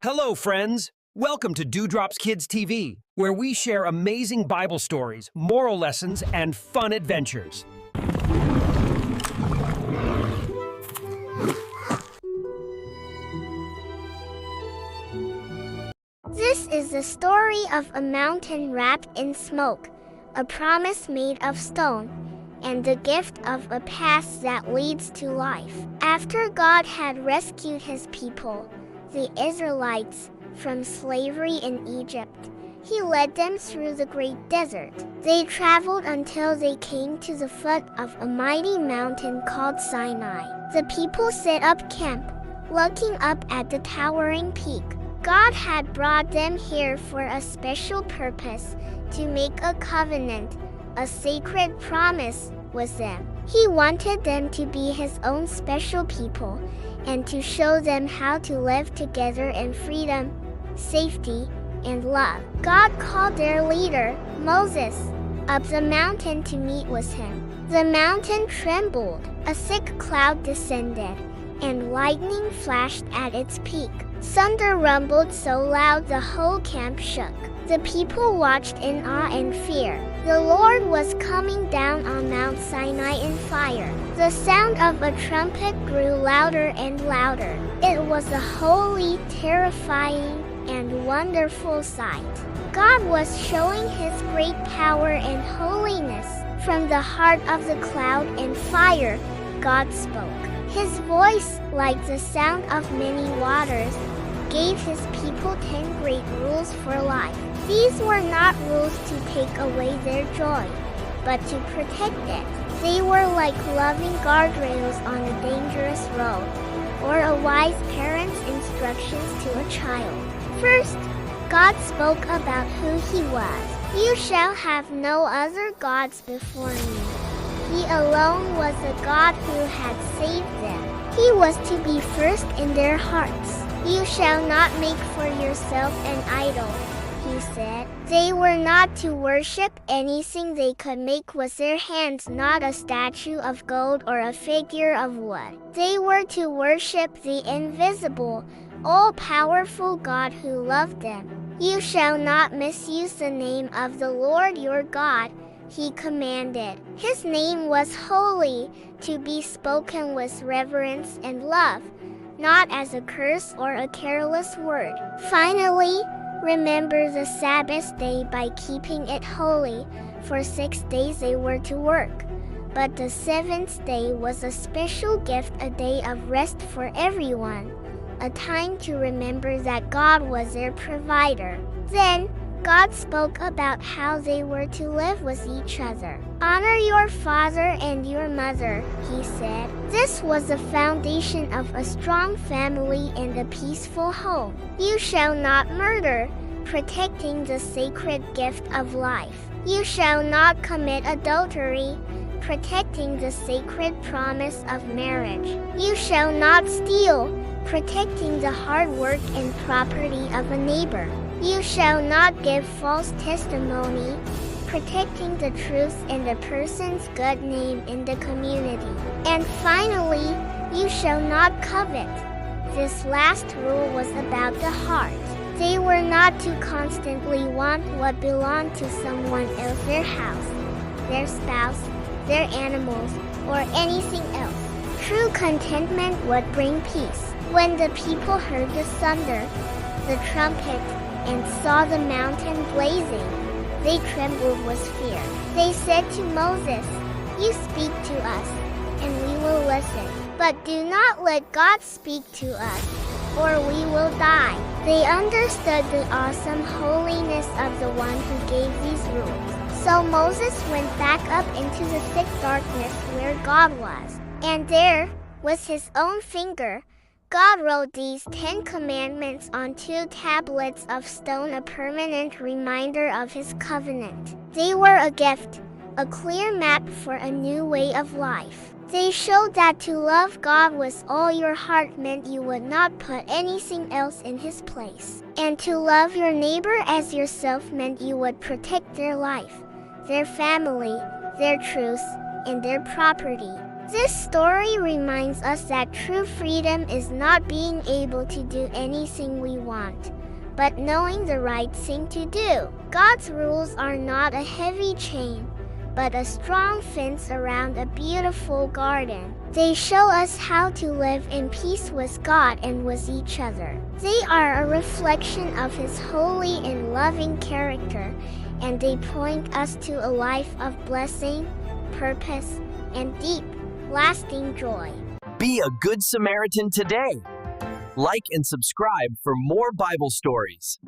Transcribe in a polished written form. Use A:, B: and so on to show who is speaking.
A: Hello, friends. Welcome to Dewdrops Kids TV, where we share amazing Bible stories, moral lessons, and fun adventures.
B: This is the story of a mountain wrapped in smoke, a promise made of stone, and the gift of a path that leads to life. After God had rescued his people, the Israelites, from slavery in Egypt, he led them through the great desert. They traveled until they came to the foot of a mighty mountain called Sinai. The people set up camp, looking up at the towering peak. God had brought them here for a special purpose, to make a covenant, a sacred promise with them. He wanted them to be his own special people, and to show them how to live together in freedom, safety, and love. God called their leader, Moses, up the mountain to meet with him. The mountain trembled, a thick cloud descended, and lightning flashed at its peak. Thunder rumbled so loud the whole camp shook. The people watched in awe and fear. The Lord was coming down on Mount Sinai in fire. The sound of a trumpet grew louder and louder. It was a holy, terrifying, and wonderful sight. God was showing his great power and holiness. From the heart of the cloud and fire, God spoke. His voice, like the sound of many waters, gave his people 10 great rules for life. These were not rules to take away their joy, but to protect it. They were like loving guardrails on a dangerous road, or a wise parent's instructions to a child. First, God spoke about who he was. You shall have no other gods before me. He alone was a God who had saved them. He was to be first in their hearts. You shall not make for yourself an idol, he said. They were not to worship anything they could make with their hands, not a statue of gold or a figure of wood. They were to worship the invisible, all-powerful God who loved them. You shall not misuse the name of the Lord your God, he commanded. His name was holy, to be spoken with reverence and love, not as a curse or a careless word. Finally, remember the Sabbath day by keeping it holy. For 6 days they were to work, but the seventh day was a special gift, a day of rest for everyone, a time to remember that God was their provider. Then, God spoke about how they were to live with each other. Honor your father and your mother, he said. This was the foundation of a strong family and a peaceful home. You shall not murder, protecting the sacred gift of life. You shall not commit adultery, protecting the sacred promise of marriage. You shall not steal, protecting the hard work and property of a neighbor. You shall not give false testimony, protecting the truth and a person's good name in the community. And finally, you shall not covet. This last rule was about the heart. They were not to constantly want what belonged to someone else, their house, their spouse, their animals, or anything else. True contentment would bring peace. When the people heard the thunder, the trumpet, and saw the mountain blazing, they trembled with fear. They said to Moses, "You speak to us, and we will listen. But do not let God speak to us, or we will die." They understood the awesome holiness of the one who gave these rules. So Moses went back up into the thick darkness where God was. And there, with his own finger, God wrote these 10 commandments on 2 tablets of stone, a permanent reminder of his covenant. They were a gift, a clear map for a new way of life. They showed that to love God with all your heart meant you would not put anything else in his place. And to love your neighbor as yourself meant you would protect their life, their family, their truth, and their property. This story reminds us that true freedom is not being able to do anything we want, but knowing the right thing to do. God's rules are not a heavy chain, but a strong fence around a beautiful garden. They show us how to live in peace with God and with each other. They are a reflection of His holy and loving character, and they point us to a life of blessing, purpose, and deep, lasting joy.
C: Be a good Samaritan today. Like and subscribe for more Bible stories.